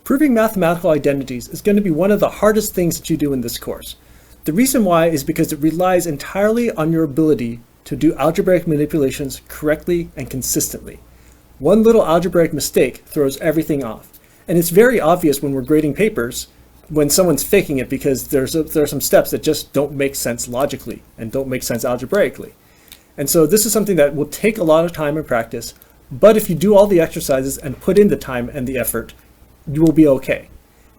Proving mathematical identities is going to be one of the hardest things that you do in this course. The reason why is because it relies entirely on your ability to do algebraic manipulations correctly and consistently. One little algebraic mistake throws everything off. And it's very obvious when we're grading papers when someone's faking it, because there are some steps that just don't make sense logically and don't make sense algebraically. And so this is something that will take a lot of time and practice, but if you do all the exercises and put in the time and the effort, you will be okay.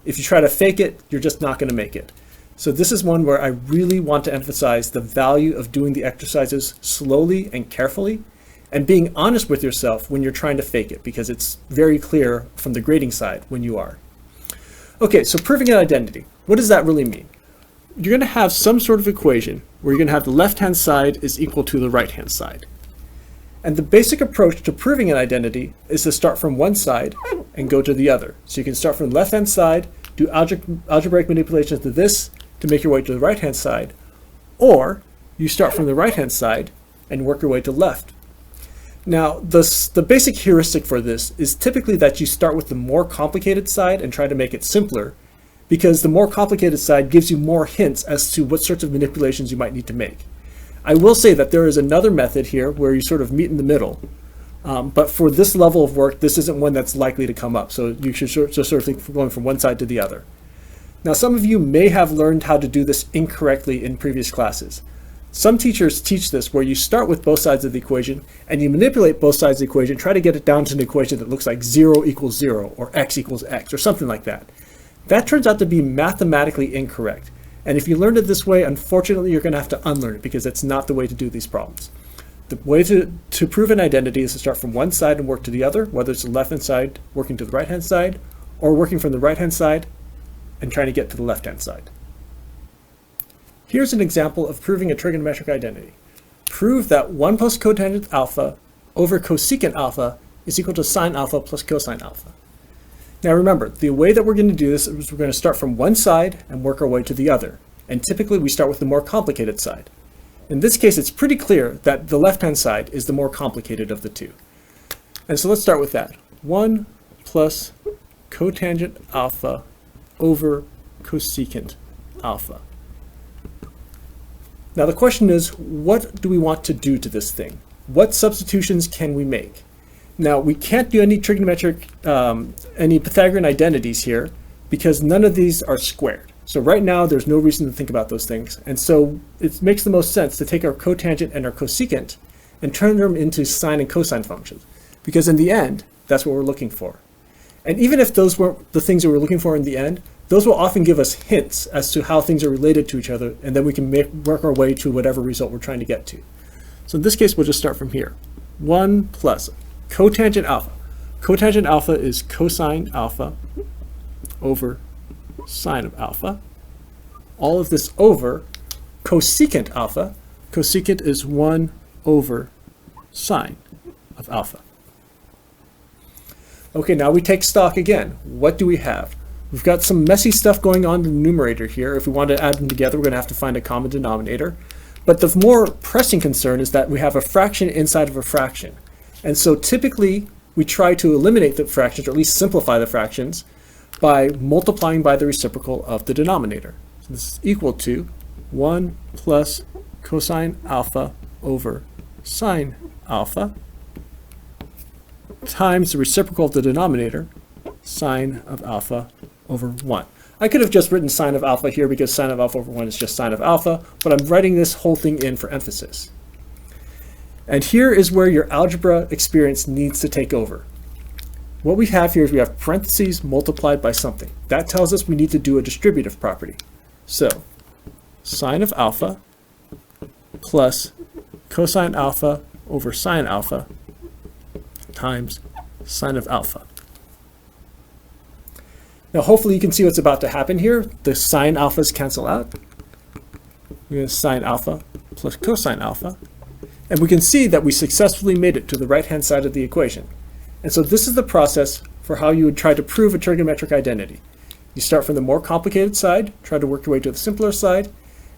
If you try to fake it, you're just not going to make it. So this is one where I really want to emphasize the value of doing the exercises slowly and carefully, and being honest with yourself when you're trying to fake it, because it's very clear from the grading side when you are. Okay, so proving an identity. What does that really mean? You're going to have some sort of equation where you're going to have the left-hand side is equal to the right-hand side. And the basic approach to proving an identity is to start from one side and go to the other. So you can start from the left-hand side, do algebraic manipulations to this to make your way to the right-hand side, or you start from the right-hand side and work your way to left. Now, the basic heuristic for this is typically that you start with the more complicated side and try to make it simpler, because the more complicated side gives you more hints as to what sorts of manipulations you might need to make. I will say that there is another method here where you sort of meet in the middle, but for this level of work, this isn't one that's likely to come up, so you should sort of think of going from one side to the other. Now, some of you may have learned how to do this incorrectly in previous classes. Some teachers teach this where you start with both sides of the equation and you manipulate both sides of the equation, try to get it down to an equation that looks like 0 equals 0 or x equals x or something like that. That turns out to be mathematically incorrect. And if you learned it this way, unfortunately, you're going to have to unlearn it, because that's not the way to do these problems. The way to prove an identity is to start from one side and work to the other, whether it's the left-hand side working to the right-hand side, or working from the right-hand side and trying to get to the left-hand side. Here's an example of proving a trigonometric identity. Prove that 1 plus cotangent alpha over cosecant alpha is equal to sine alpha plus cosine alpha. Now remember, the way that we're going to do this is we're going to start from one side and work our way to the other. And typically we start with the more complicated side. In this case, it's pretty clear that the left-hand side is the more complicated of the two. And so let's start with that. 1 plus cotangent alpha over cosecant alpha. Now the question is, what do we want to do to this thing? What substitutions can we make? Now we can't do any trigonometric, any Pythagorean identities here, because none of these are squared. So right now there's no reason to think about those things. And so it makes the most sense to take our cotangent and our cosecant and turn them into sine and cosine functions, because in the end, that's what we're looking for. And even if those weren't the things that we're looking for in the end, those will often give us hints as to how things are related to each other, and then we can work our way to whatever result we're trying to get to. So in this case, we'll just start from here. 1 plus cotangent alpha. Cotangent alpha is cosine alpha over sine of alpha. All of this over cosecant alpha. Cosecant is 1 over sine of alpha. Okay, now we take stock again. What do we have? We've got some messy stuff going on in the numerator here. If we want to add them together, we're going to have to find a common denominator. But the more pressing concern is that we have a fraction inside of a fraction. And so typically, we try to eliminate the fractions, or at least simplify the fractions, by multiplying by the reciprocal of the denominator. So this is equal to 1 plus cosine alpha over sine alpha times the reciprocal of the denominator, sine of alpha over 1. I could have just written sine of alpha here because sine of alpha over 1 is just sine of alpha, but I'm writing this whole thing in for emphasis. And here is where your algebra experience needs to take over. What we have here is we have parentheses multiplied by something. That tells us we need to do a distributive property. So sine of alpha plus cosine alpha over sine alpha times sine of alpha. Now hopefully you can see what's about to happen here. The sine alphas cancel out. We're going to sine alpha plus cosine alpha. And we can see that we successfully made it to the right-hand side of the equation. And so this is the process for how you would try to prove a trigonometric identity. You start from the more complicated side, try to work your way to the simpler side,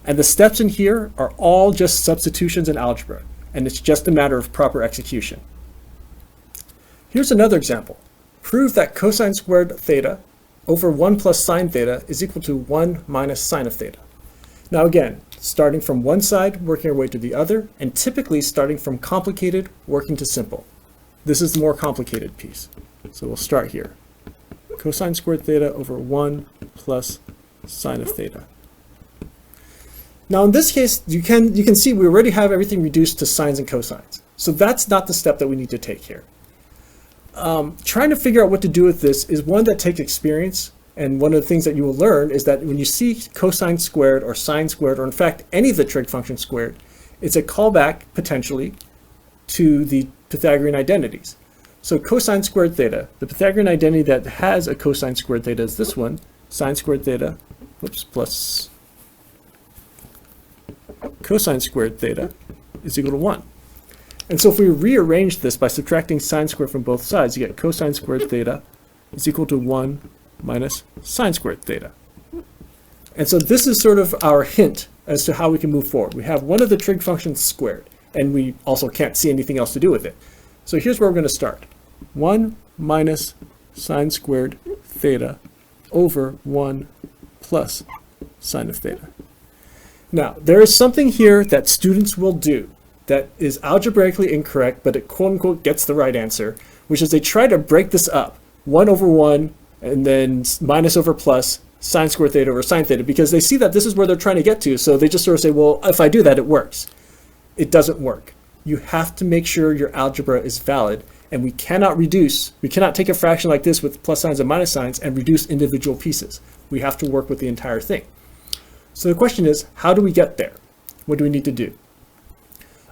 and the steps in here are all just substitutions in algebra, and it's just a matter of proper execution. Here's another example. Prove that cosine squared theta over 1 plus sine theta is equal to 1 minus sine of theta. Now again, starting from one side, working our way to the other, and typically starting from complicated, working to simple. This is the more complicated piece. So we'll start here. Cosine squared theta over 1 plus sine of theta. Now in this case, you can see we already have everything reduced to sines and cosines. So that's not the step that we need to take here. Trying to figure out what to do with this is one that takes experience, and one of the things that you will learn is that when you see cosine squared or sine squared, or in fact any of the trig functions squared, it's a callback potentially to the Pythagorean identities. So cosine squared theta, the Pythagorean identity that has a cosine squared theta is this one, sine squared theta, plus cosine squared theta is equal to 1. And so if we rearrange this by subtracting sine squared from both sides, you get cosine squared theta is equal to 1 minus sine squared theta. And so this is sort of our hint as to how we can move forward. We have one of the trig functions squared, and we also can't see anything else to do with it. So here's where we're going to start. 1 minus sine squared theta over 1 plus sine of theta. Now, there is something here that students will do that is algebraically incorrect, but it quote-unquote gets the right answer, which is they try to break this up. 1 over 1, and then minus over plus, sine squared theta over sine theta, because they see that this is where they're trying to get to, so they just sort of say, well, if I do that, it works. It doesn't work. You have to make sure your algebra is valid, and we cannot take a fraction like this with plus signs and minus signs and reduce individual pieces. We have to work with the entire thing. So the question is, how do we get there? What do we need to do?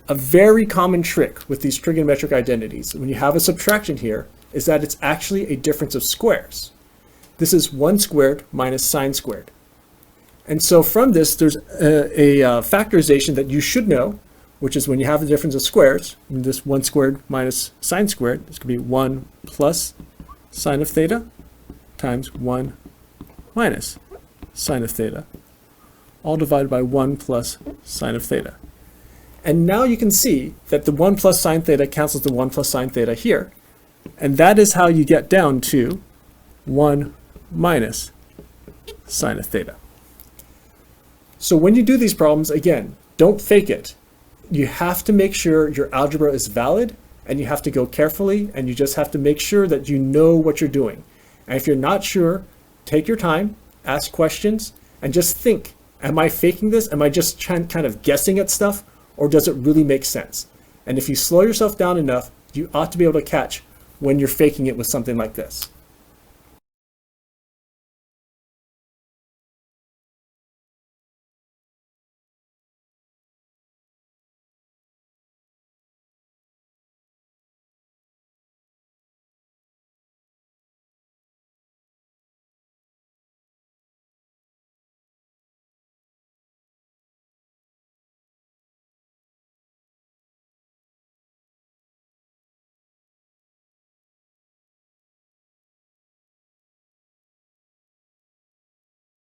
A very common trick with these trigonometric identities, when you have a subtraction here, is that it's actually a difference of squares. This is 1 squared minus sine squared. And so from this, there's a factorization that you should know, which is when you have the difference of squares, this 1 squared minus sine squared, this could be 1 plus sine of theta times 1 minus sine of theta, all divided by 1 plus sine of theta. And now you can see that the 1 plus sine theta cancels the 1 plus sine theta here. And that is how you get down to 1 minus sine of theta. So when you do these problems, again, don't fake it. You have to make sure your algebra is valid, and you have to go carefully, and you just have to make sure that you know what you're doing. And if you're not sure, take your time, ask questions, and just think, am I faking this? Am I just kind of guessing at stuff? Or does it really make sense? And if you slow yourself down enough, you ought to be able to catch when you're faking it with something like this.